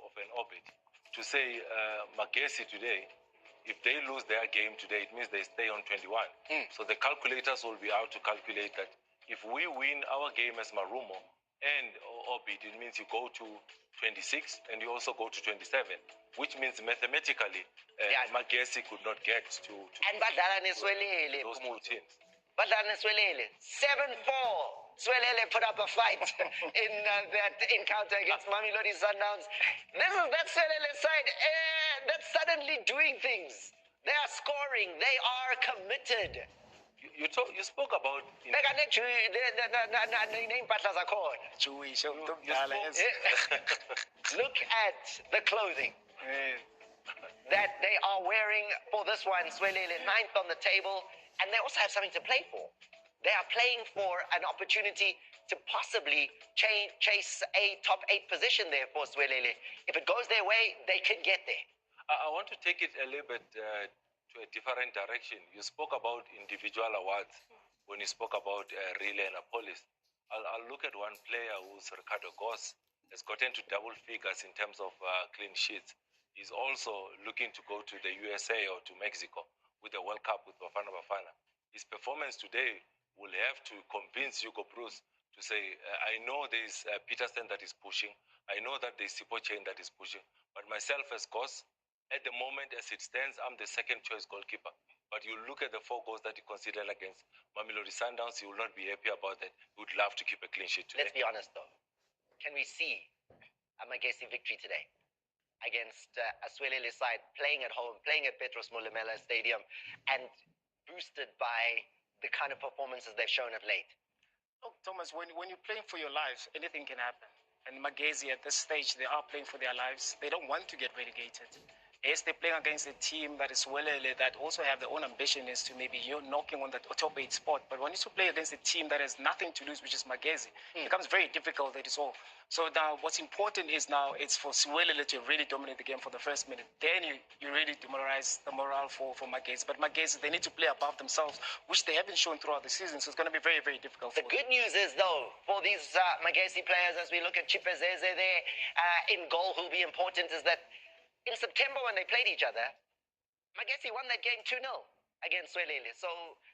of an orbit to say Magesi today, if they lose their game today, it means they stay on 21. So the calculators will be out to calculate that if we win our game as Marumo and orbit, it means you go to 26 and you also go to 27, which means mathematically Magesi could not get to and those two teams. But 7-4. Swelele put up a fight in that encounter against Mamelodi Sundowns. This is that Swelele side that's suddenly doing things. They are scoring. They are committed. You spoke about... Look at the clothing that they are wearing for this one. Swelele, 9th on the table. And they also have something to play for. They are playing for an opportunity to possibly chase a top 8 position there for Swelele. If it goes their way, they can get there. I want to take it a little bit to a different direction. You spoke about individual awards when you spoke about Relay and Apolis. I'll look at one player who's Ricardo Goss, has gotten to double figures in terms of clean sheets. He's also looking to go to the USA or to Mexico with the World Cup with Bafana Bafana. His performance today will have to convince Hugo Bruce to say, I know there's Peterson that is pushing. I know that there's Sipo Chain that is pushing. But myself as Goss, at the moment as it stands, I'm the second choice goalkeeper. But you look at the 4 goals that he considered against Mamelodi Sundowns, he will not be happy about that. He would love to keep a clean sheet today. Let's be honest though. Can we see a Magesi victory today against a Swelele side playing at home, playing at Petros Molemela Stadium, and boosted by the kind of performances they've shown of late? Look, Thomas, when you're playing for your lives, anything can happen. And Magesi at this stage, they are playing for their lives. They don't want to get relegated. Yes, they're playing against a team that is Swelele that also have their own ambition is to maybe knocking on the top 8 spot. But when you play against a team that has nothing to lose, which is Magesi, it becomes very difficult. That is all. So now what's important is now it's for Swelele to really dominate the game for the first minute. Then you really demoralize the morale for Magesi. But Magesi, they need to play above themselves, which they haven't shown throughout the season. So it's going to be very, very difficult for them. The good news is, though, for these Magesi players, as we look at Chipezeze there in goal, who'll be important, is that in September when they played each other, Magesi won that game 2-0 against Swelele. So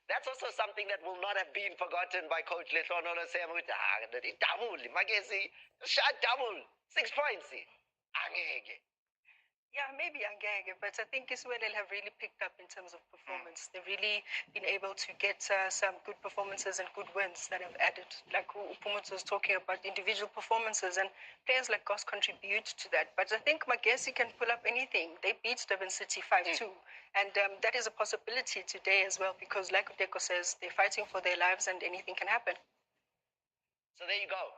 that's also something that will not have been forgotten by Coach Lehlono saying, Magesi, shot double, 6 points. Yeah, maybe Angege, but I think Swelele have really picked up in terms of performance. They've really been able to get some good performances and good wins that have added. Like Upumut was talking about individual performances, and players like Goss contribute to that. But I think Magesi can pull up anything. They beat Durban City 5-2, and that is a possibility today as well, because like Udeko says, they're fighting for their lives and anything can happen. So there you go.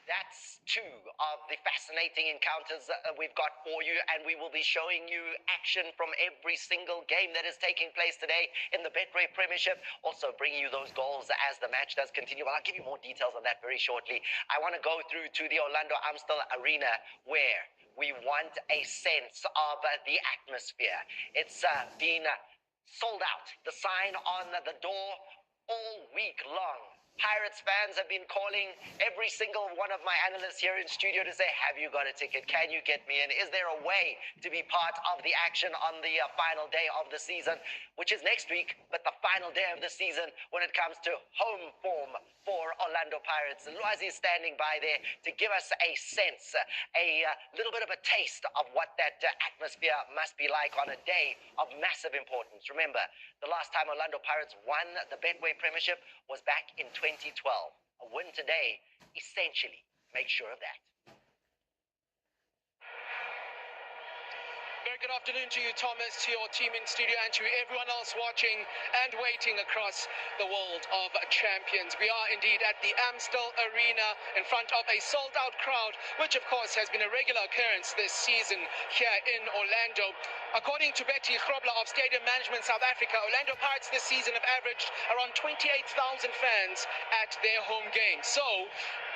That's 2 of the fascinating encounters we've got for you, and we will be showing you action from every single game that is taking place today in the Betway Premiership. Also bringing you those goals as the match does continue. Well, I'll give you more details on that very shortly. I want to go through to the Orlando Amstel Arena, where we want a sense of the atmosphere. It's been sold out. The sign on the door all week long. Pirates fans have been calling every single one of my analysts here in studio to say, have you got a ticket? Can you get me in? Is there a way to be part of the action on the final day of the season, which is next week, but the final day of the season when it comes to home form for Orlando Pirates? Lwazi is standing by there to give us a sense, a little bit of a taste of what that atmosphere must be like on a day of massive importance. Remember, the last time Orlando Pirates won the Betway Premiership was back in 2012. A win today essentially makes sure of that. Very good afternoon to you, Thomas, to your team in studio, and to everyone else watching and waiting across the world of champions. We are indeed at the Amstel Arena in front of a sold-out crowd, which of course has been a regular occurrence this season here in Orlando. According to Betty Grobler of Stadium Management South Africa, Orlando Pirates this season have averaged around 28,000 fans at their home games. So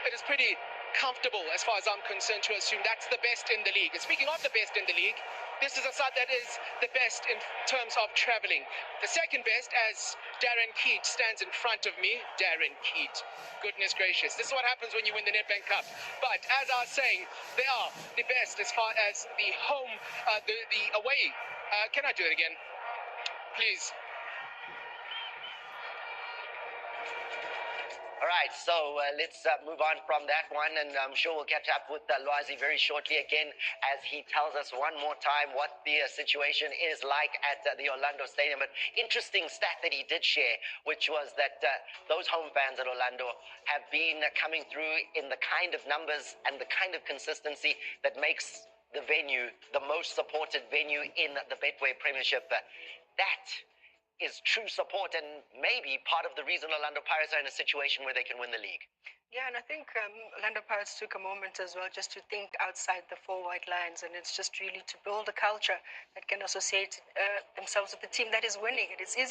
it is pretty comfortable, as far as I'm concerned, to assume that's the best in the league. And speaking of the best in the league, this is a side that is the best in terms of traveling. The second best, as Darren Keat stands in front of me. Darren Keat. Goodness gracious. This is what happens when you win the Nedbank Cup. But as I was saying, they are the best as far as the home, the away. Can I do it again? Please. All right, so let's move on from that one, and I'm sure we'll catch up with Loazi very shortly again as he tells us one more time what the situation is like at the Orlando Stadium. But interesting stat that he did share, which was that those home fans at Orlando have been coming through in the kind of numbers and the kind of consistency that makes the venue the most supported venue in the Betway Premiership. That is true support and maybe part of the reason Orlando Pirates are in a situation where they can win the league. Yeah, and I think Orlando Pirates took a moment as well just to think outside the four white lines, and it's just really to build a culture that can associate themselves with the team that is winning. It is easy